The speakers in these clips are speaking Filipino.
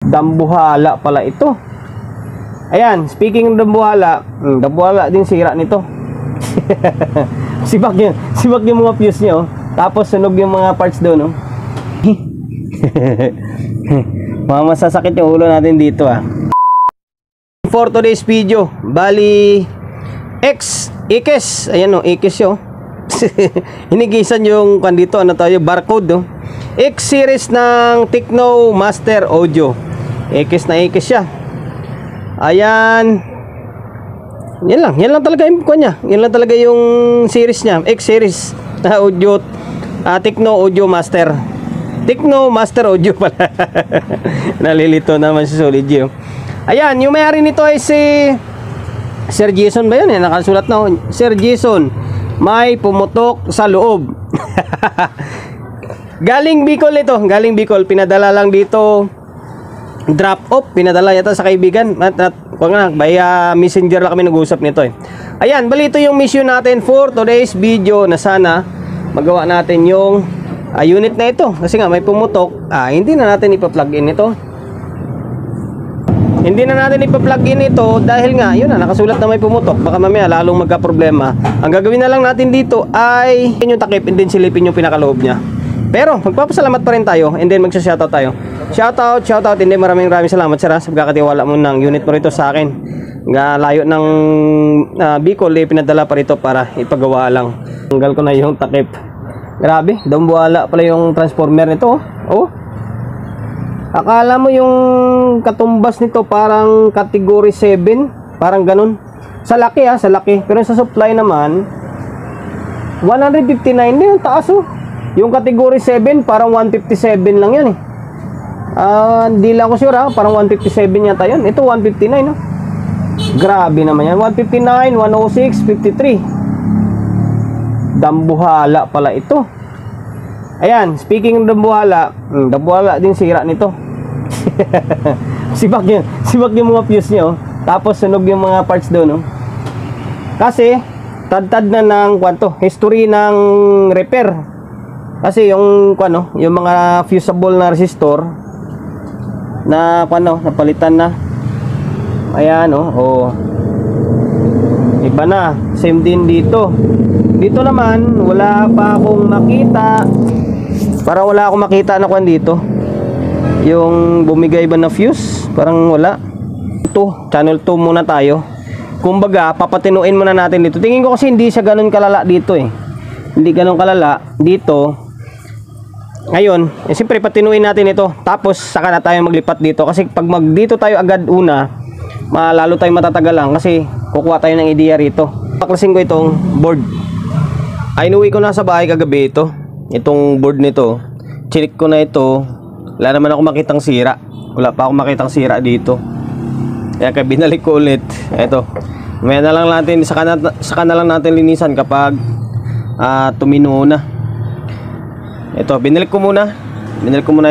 Dambuhala pala ito. Ayan, speaking ng dambuhala, dambuhala din sira nito. Sibak yung mga fuse niya, oh. Tapos sunog yung mga parts doon, oh. Mga masasakit yung ulo natin dito, ah. For today's video, bali Ikes, ayan, oh, Ikes yun. Hinigisan yung dito, ano tayo, barcode, oh. X series ng Tecno Master Audio. Ikes na Ikes siya. Ayan. Yan lang talaga yung kanya. Yan lang talaga yung series niya, X series na audio, Tecno Audio Master. Tecno Master Audio pala. Nalilito naman si Solid G. Ayan, yung may-ari nito ay si Sir Jason ba yun, eh? Nakasulat na, Sir Jason, may pumutok sa loob. Galing Bicol ito, galing Bicol. Pinadala lang dito, drop off, pinadala yata sa kaibigan. Via messenger lang kami nag-usap nito, eh. Ayan, bali ito yung mission natin for today's video, na sana magawa natin yung unit na ito. Kasi nga may pumutok, hindi na natin ipa-plug in ito. Hindi na natin ipa-plug in ito dahil nga, yun na, nakasulat na may pumutok. Baka mamaya lalong magka-problema. Ang gagawin na lang natin dito ay yung takip and then silipin yung pinakaloob niya. Pero magpapasalamat pa rin tayo and then magsa-shoutout tayo. Shoutout, and then maraming salamat, sir, sa pagkakatiwala mo ng unit mo rito sa akin. Layo ng Bicol, pinadala pa rito para ipagawa lang. Tanggal ko na yung takip. Grabe, dambuhala pala yung transformer nito, oh. Akala mo yung katumbas nito parang category 7, parang ganun. Sa laki, sa laki. Pero sa supply naman 159 na yung taas, oh. Yung category 7 parang 157 lang yan, eh. Hindi lang ako sure, parang 157 yata yun. Ito 159, no? Grabe naman yan. 159, 106, 53. Dambuhala pala ito. Ayan, speaking ng dambuhala, dambuhala din sira nito. Sibak yung mga fuse niya, oh. Tapos sunog yung mga parts doon, oh. Kasi tad na ng history ng repair. Kasi yung yung mga fusible na resistor na napalitan na. Ayan, oh. Iba na. Same din dito. Dito naman wala pa akong makita. Parang wala akong makita na dito. Yung bumigay ba na fuse? Parang wala. Ito, channel 2 muna tayo. Kumbaga, papatinuin muna natin dito. Tingin ko kasi hindi siya ganun kalala dito, eh. Hindi ganun kalala dito. Ngayon, siyempre patinuin natin ito. Tapos saka na tayo maglipat dito. Kasi pag dito tayo agad una, lalo tayong matatagalan kasi kukuha tayo ng idea rito. Paklasin ko itong board. Inuwi ko na sa bahay kagabi ito. Itong board nito. Chinik ko na ito. Wala naman ako makitang sira. Wala pa ako makitang sira dito. Kaya binalik ko ulit. Ito. May na lang natin, saka na lang natin linisan kapag tumino na. Ito, binalik ko muna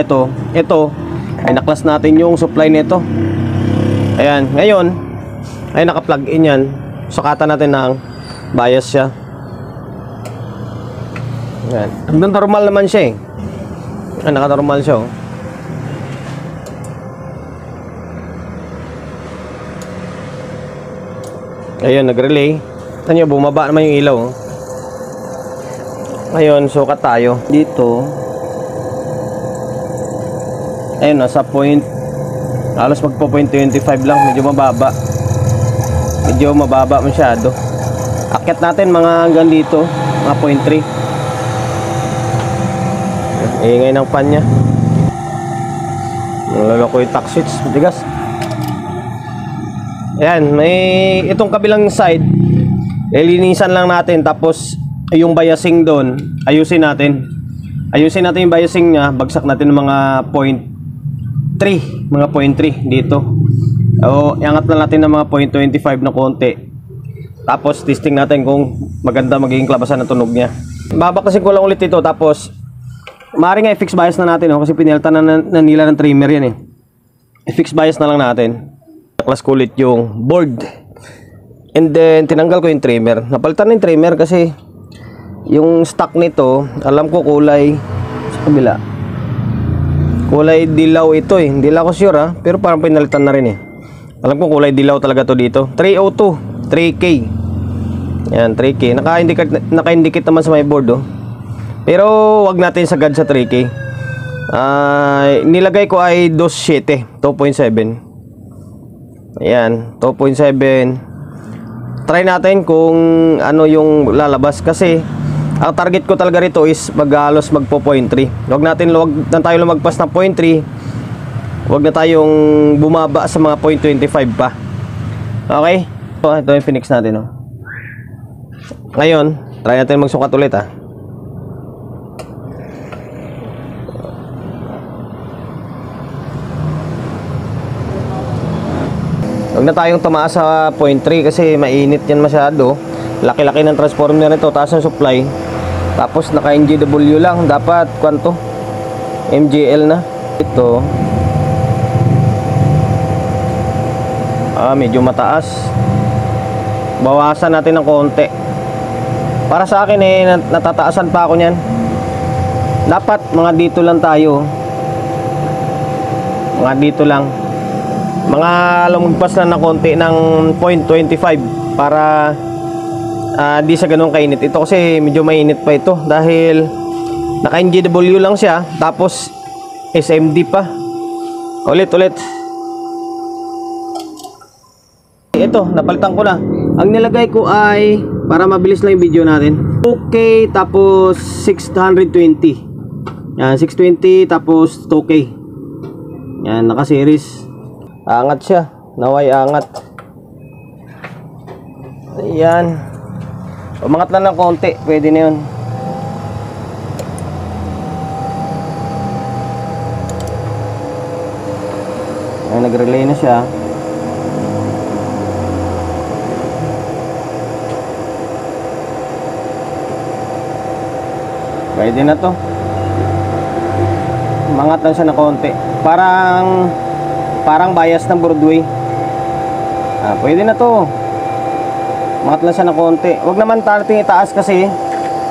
ito. Ito, ay naklas natin yung supply nito. Ayan, ngayon ay naka-plug in yan. Sukatan natin ng bias siya. Ayan, normal naman siya, eh. Naka-normal siya, oh. Ayun, nag-relay. Ito nyo, bumaba naman yung ilaw, oh. Ngayon, sukat tayo dito. Ayun, nasa point, halos magpo point 25 lang. Medyo mababa masyado. Akyat natin mga hanggang dito, mga point 3. Ingay ng pan nya. Nalalako yung tax switch, bigas. Ayan, may itong kabilang side, lilinisan lang natin. Tapos yung biasing doon, ayusin natin yung biasing nya. Bagsak natin ng mga point 3 dito. O iangat na natin ng mga point 25 na konti. Tapos testing natin kung maganda magiging klabasan ng tunog nya. Babaklasin ko lang ulit ito. Tapos maaari nga i-fix bias na natin, oh, kasi pinelta na nila ng trimmer yan, eh. I-fix bias na lang natin. Baklas ko ulit yung board. And then tinanggal ko yung trimmer. Napalitan na yung trimmer kasi yung stock nito, alam ko kulay sa kabila. Kulay dilaw ito eh. Hindi lang ako sure ha, pero parang pinalitan na rin eh. Alam ko kulay dilaw talaga to dito. 302, 3K. Yan, 3K. Naka-indicate naman sa my board oh. Pero wag natin sagad sa 3K. Nilagay ko ay 2.7, 2.7. Ayan, 2.7. Try natin kung ano yung lalabas kasi ang target ko talaga rito is halos magpo 0.3. Wag na tayo lumagpas ng 0.3. Wag na tayong bumaba sa mga 0.25 pa. Okay? Ito yung Phoenix natin oh. Ngayon, try natin magsukat ulit ah. Huwag na tayong tumaas sa 0.3 kasi mainit yan masyado. Laki-laki ng transformer nito, taas ng supply. Tapos naka NGW lang. Dapat kwanto? MGL na. Ito. Medyo mataas. Bawasan natin ng konti. Para sa akin eh, natataasan pa ako niyan. Dapat mga dito lang tayo. Mga dito lang. Mga lumagpas lang ng konti ng 0.25 para di sa ganun kainit. Ito kasi medyo mainit pa ito dahil naka NGW lang siya tapos SMD pa. Ulit. Ito, napalitan ko na. Ang nilagay ko ay para mabilis lang yung video natin. 2K tapos 620. Yan, 620 tapos 2K. Yan, naka-series. Angat siya. Naway angat. Ayan. Umangat lang ng konti. Pwede na yun. Ayan, nag-relay na siya. Pwede na to. Umangat lang siya ng konti. Parang bias ng Broadway. Pwede na to. Umangat lang siya ng konti. Huwag naman natin itaas kasi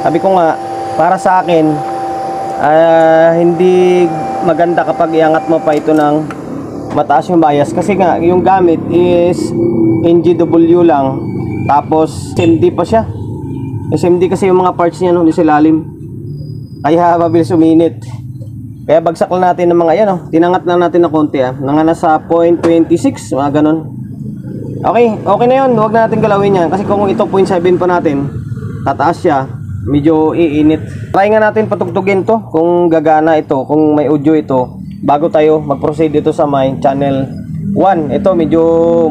sabi ko nga, para sa akin hindi maganda kapag iangat mo pa ito ng mataas yung bias kasi nga yung gamit is NGW lang tapos SMD pa siya. SMD kasi yung mga parts niya no, sa ilalim. Kaya mabilis uminit. Kaya bagsak lang natin ng mga yan oh. Tinangat lang natin ng konti ah. Nanga nasa 0.26, mga ganun. Okay na yun. Huwag na natin galawin yan. Kasi kung ito 0.7 pa natin, tataas siya, medyo iinit. Try nga natin patugtugin to kung gagana ito, kung may audio ito, bago tayo mag-proceed dito sa my channel 1. Ito medyo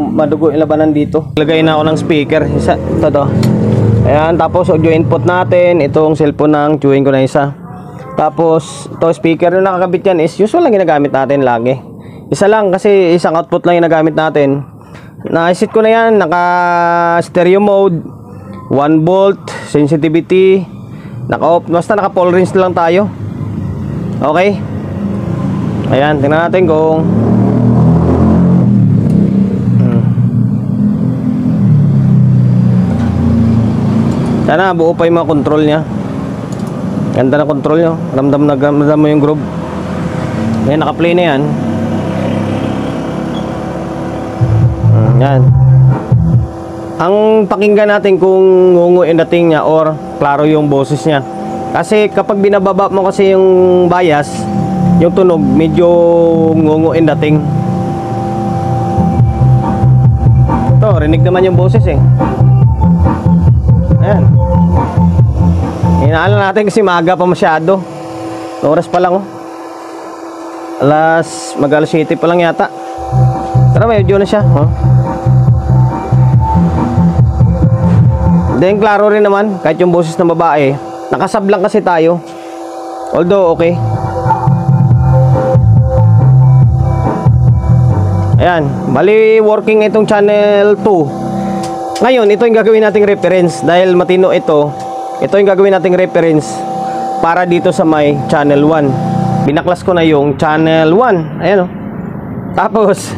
madugo yung labanan dito. Lagay na ako ng speaker. Ito to. Ayan, tapos audio input natin. Itong cellphone ng chewing ko na isa. Tapos ito speaker na nakakabit yan is usual lang ginagamit natin lagi. Isa lang kasi isang output lang yung nagamit natin. Na-set ko na yan, naka stereo mode, 1 volt, sensitivity, naka-off, basta naka full range lang tayo. Okay. Ayan, tingnan natin kung sana buo pa yung mga control nya. Ganda na control nyo. Ramdam mo yung groove. Ayan, naka-play na yan. Yan. Ang pakinggan natin kung ngungu yung dating niya or klaro yung boses niya. Kasi kapag binababa mo kasi yung bias, yung tunog, medyo ngungu yung dating. Ito, rinig naman yung boses eh. Ayan. Hinaalan natin kasi maaga pa masyado. Oras pa lang oh. Mag-alas 7 pa lang yata. Tara, may audio na siya oh. Then klaro rin naman kahit yung boses ng babae. Nakasab lang kasi tayo. Although okay. Ayan, bali working itong channel 2. Ngayon, ito yung gagawin nating reference. Dahil matino ito, ito yung gagawin nating reference para dito sa my channel 1. Binaklas ko na yung channel 1. Ayan o. Tapos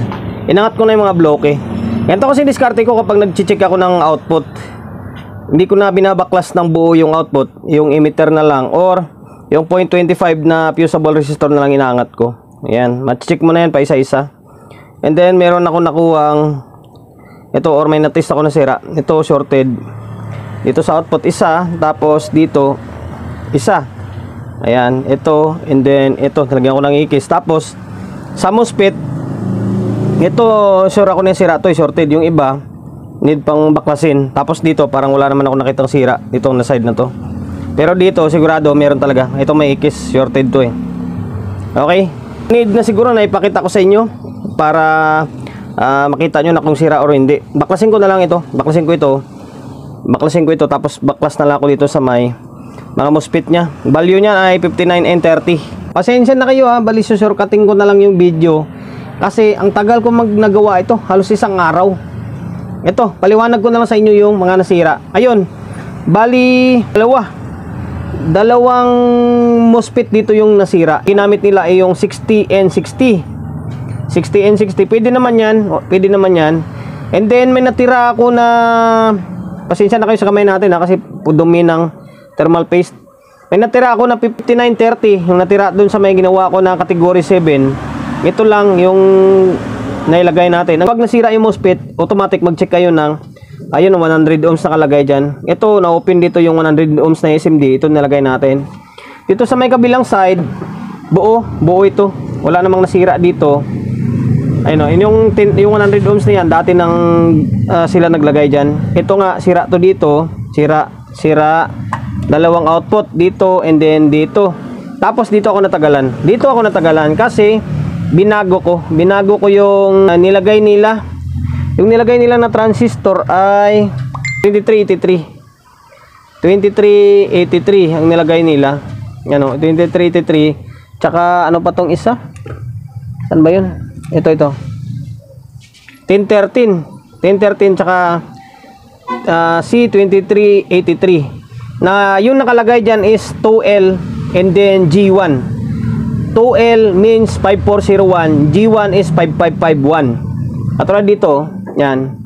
inangat ko na yung mga bloke. Ganito kasi diskarte ko kapag nag-check ako ng output. Hindi ko na binabaklas ng buo yung output, yung emitter na lang or yung 0.25 na fusible resistor na lang inaangat ko. Ayan, ma-check mo na yan pa isa-isa. And then meron ako nakuhang ito, or may na-test ako na sira. Ito shorted. Dito sa output isa, tapos dito isa. Ayan, ito, and then ito, talagyan ko ng ikis. Tapos sa MOSFET, ito sure ako na yung sira to, shorted. Yung iba need pang baklasin. Tapos dito parang wala naman ako nakitang sira dito na side na to. Pero dito sigurado meron talaga. Ito may ikis, shorted to eh. Okay, need na siguro na ipakita ko sa inyo para makita nyo na kung sira or hindi. Baklasin ko na lang ito. Baklasin ko ito, tapos baklas na lang ako dito sa may mga MOSFET nya. Value nya ay 59N30. Pasensya na kayo ha, bali shortcutting ko na lang yung video kasi ang tagal ko nagawa ito, halos isang araw. Ito, paliwanag ko na lang sa inyo yung mga nasira. Ayun, bali dalawang MOSFET dito yung nasira. Ginamit nila ay yung 60N60. 60N60, pwede naman yan. And then may natira ako na, pasensya na kayo sa kamay natin ha, kasi dumi ng thermal paste. May natira ako na 5930, yung natira dun sa may ginawa ko na category 7. Ito lang yung nailagay natin. Pag nasira yung MOSFET, automatic mag-check kayo ng, ayun, 100 ohms nakalagay dyan. Ito, na-open dito yung 100 ohms na SMD. Ito nilagay natin. Dito sa may kabilang side, buo ito. Wala namang nasira dito. Ayun, yung 100 ohms na yan, dati nang sila naglagay dyan. Ito nga, sira to dito. Sira. Dalawang output dito and then dito. Tapos dito ako natagalan. Kasi binago ko yung nilagay nila. Yung nilagay nila na transistor ay 2383 ang nilagay nila. Ano, 2383. Tsaka ano pa tong isa? Saan ba yun? Ito. 1013 tsaka C2383. Na yung nakalagay dyan is 2L and then G1. 2L means 5401, G1 is 5551. Katulad dito, yan.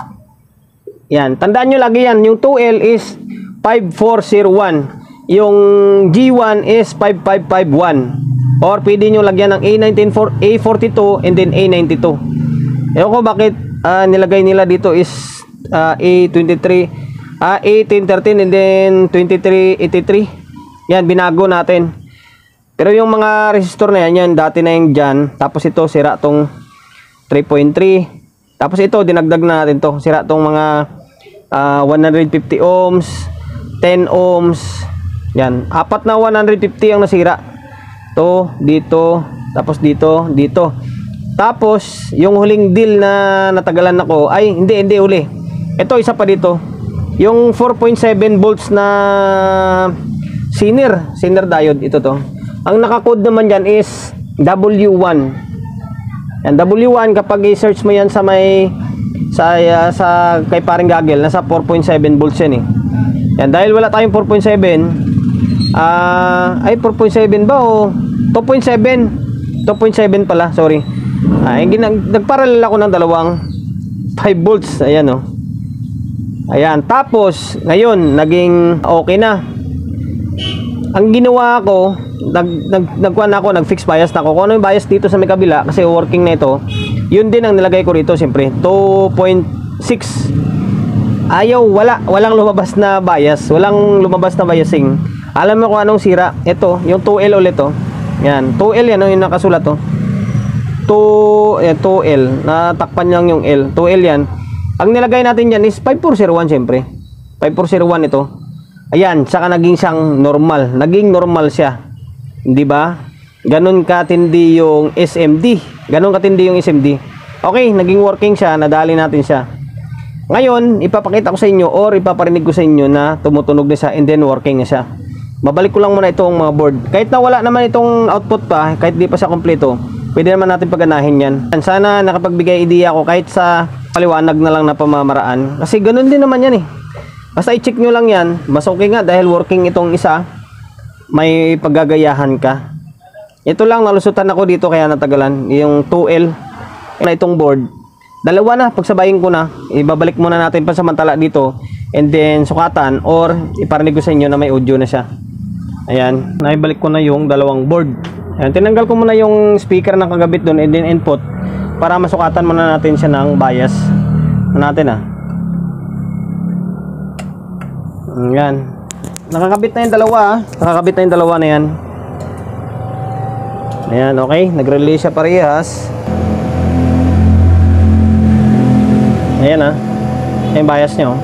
Tandaan nyo lagi yan, yung 2L is 5401, yung G1 is 5551. Or pwede nyo lagyan ng A42 and then A92. Ewan ko bakit nilagay nila dito is A13 and then 2383. Yan, binago natin. Pero yung mga resistor na yan, dati na yung dyan. Tapos ito, sira tong 3.3. Tapos ito, dinagdag na natin to. Sira tong mga 150 ohms, 10 ohms. Yan, apat na 150 ang nasira. To, dito, tapos dito. Tapos, yung huling deal na natagalan ako, ay, hindi uli. Ito, isa pa dito. Yung 4.7 volts na Zener diode, ito to. Ang nakakode naman dyan is W1. Yan, W1, kapag i-search mo yan sa may sa kay paring Gagel, nasa 4.7 volts yan eh. Yan, dahil wala tayong 4.7, ay 4.7 ba o 2.7 pala, sorry. Nagparallel ako ng dalawang 5 volts, ayan o. Ayan, tapos ngayon naging okay na. Ang ginawa ko, nag-fix bias na ako. Kung ano yung bias dito sa may kabila, kasi working na ito, yun din ang nilagay ko rito, siyempre 2.6. walang lumabas na bias, walang lumabas na biasing. Alam mo kung anong sira? Ito, yung 2L ulit to. Yan, 2L yan, yung nakasulat to. 2L, natakpan lang yung L. 2L yan. Ang nilagay natin dyan is 5401, siyempre 5401 ito. Ayan, saka naging siyang normal. Naging normal siya, di ba? Ganun katindi yung SMD. Okay, naging working siya. Nadali natin siya. Ngayon, ipapakita ko sa inyo or ipaparinig ko sa inyo na tumutunog na siya and then working na siya. Babalik ko lang muna itong mga board. Kahit na wala naman itong output pa, kahit di pa siya kompleto, pwede naman natin paganahin yan. Sana nakapagbigay idea ako kahit sa paliwanag na lang na pamamaraan. Kasi ganun din naman yan eh. Basta i-check nyo lang yan. Mas okay nga dahil working itong isa. May paggagayahan ka. Ito lang, nalusutan ako dito kaya natagalan. Yung 2L na itong board. Dalawa na, pagsabayin ko na. Ibabalik muna natin pansamantala dito. And then sukatan or iparinig ko sa inyo na may audio na siya. Ayan, naibalik ko na yung dalawang board. Ayan, tinanggal ko muna yung speaker na kagabit doon and then input para masukatan muna natin siya ng bias natin Ayan. Nakakabit na yung dalawa Nakakabit na yung dalawa na yan. Ayan, okay. Nag-relay siya parehas. Ayan yung bias nyo.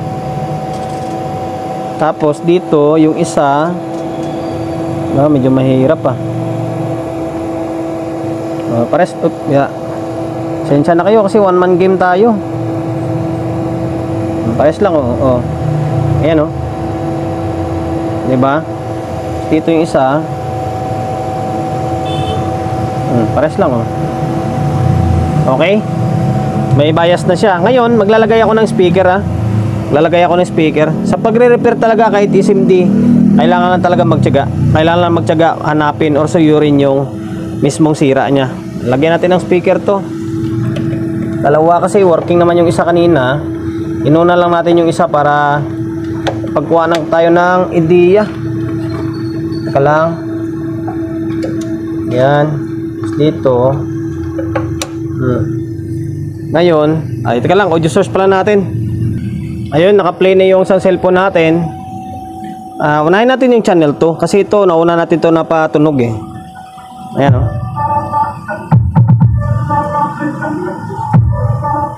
Tapos dito yung isa medyo mahirap pares sensya na kayo kasi one man game tayo. Pares lang ayan diba? Dito yung isa pares lang okay, may bias na siya. Ngayon maglalagay ako ng speaker sa pagre-repair talaga. Kahit SMD kailangan lang talaga magtiyaga, hanapin or suyurin yung mismong sira niya. Lagyan natin ng speaker to, dalawa kasi working naman yung isa kanina. Inuna lang natin yung isa para pagkuha tayo ng ideya. Teka lang. Yan. Dito. Ngayon, teka lang, audio source pala natin. Ayun, naka-play na yung sa cellphone natin. Unahin natin yung channel 2 kasi ito, nauna natin to napatunog Ayan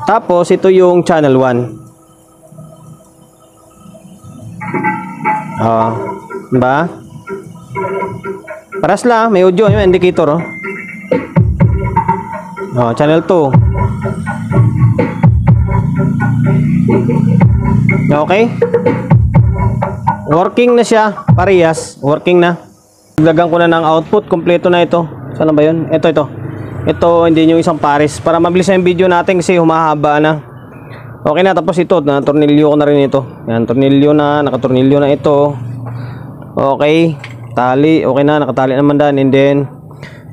Tapos ito yung channel 1. Diba? Paras lang, may audio, yung indicator channel 2. Okay? Working na siya, parehas, working na. Dagdagan ko na ng output, kompleto na ito. Saan ba yun? Ito. Ito, hindi yung isang pares. Para mabilis na yung video natin kasi humahaba na. Okay na, tapos ito, na-tornilyo ko na rin ito. Yan, tornilyo na, nakatornilyo na ito. Okay, tali, okay na, nakatali naman dan. And then,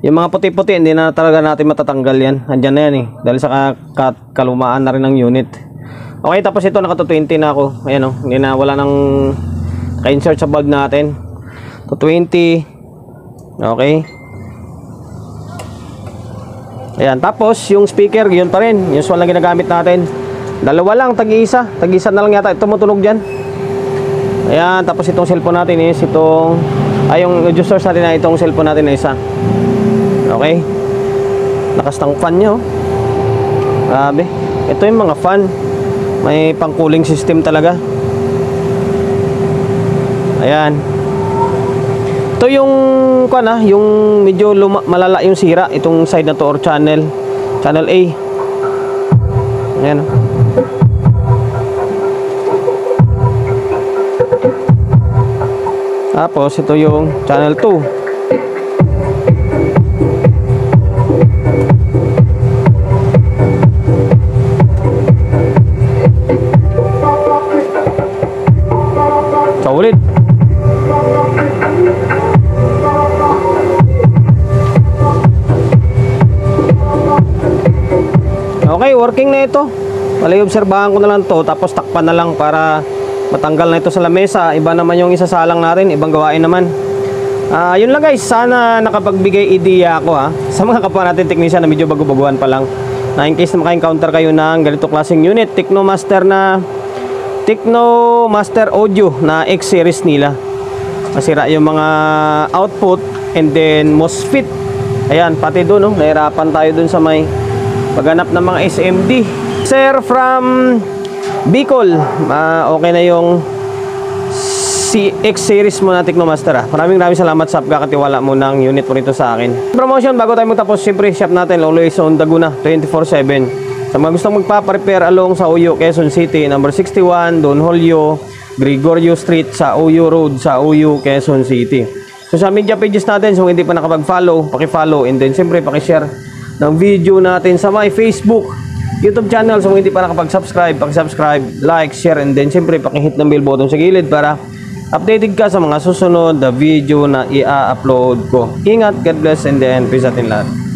yung mga puti-puti, hindi na talaga natin matatanggal yan. Andyan na yan dahil sa kalumaan na rin ng unit. Okay, tapos ito, naka-220 na ako. Ayan hindi na, wala nang ka-insert sa bulb natin. 220. Okay. Ayan, tapos yung speaker, yun pa rin. Usual na ginagamit natin. Dalawa lang, tag-isa na lang yata. Ito tumutunog dyan. Ayan, tapos itong cellphone natin is itong yung audio source natin na itong cellphone natin na isa. Okay. Nakastang fan nyo. Grabe. Ito yung mga fan. May pang cooling system talaga. Ayan. Ito yung yung medyo malala yung sira. Itong side na to or channel A. Ayan. Tapos ito yung channel 2. Ulit. Okay, working na ito. Malay obserbahan ko na lang to, tapos takpan na lang para matanggal na ito sa lamesa. Iba naman yung isasalang natin, ibang gawain naman. Yun lang guys, sana nakapagbigay ideya ako sa mga kapwa natin technician na medyo bago-baguhan pa lang. Na in case na maka-encounter kayo ng ganito klaseng unit, Tecno Master Audio na X series nila. Masira yung mga output and then MOSFET. Ayan, pati doon nahirapan tayo doon sa may paghanap ng mga SMD. Sir from Bicol, okay na yung X series mo na Tecno Master Maraming salamat sa pagkakatiwala mo ng unit mo rito sa akin. Promotion, bago tayo magtapos, siyempre shop natin always on Laguna 24/7. Sa mga gustong magpa-prepare along sa Uyo, Quezon City, number 61, Don Julio, Gregorio Street sa Uyo Road, sa Uyo, Quezon City. So sa media pages natin, kung hindi pa nakapag-follow, paki-follow and then siyempre paki-share ng video natin sa my Facebook, YouTube channel. So kung hindi pa nakapag-subscribe, paki-subscribe, like, share and then siyempre paki-hit ng bell button sa gilid para updated ka sa mga susunod na video na i-upload ko. Ingat, God bless and then peace atin lahat.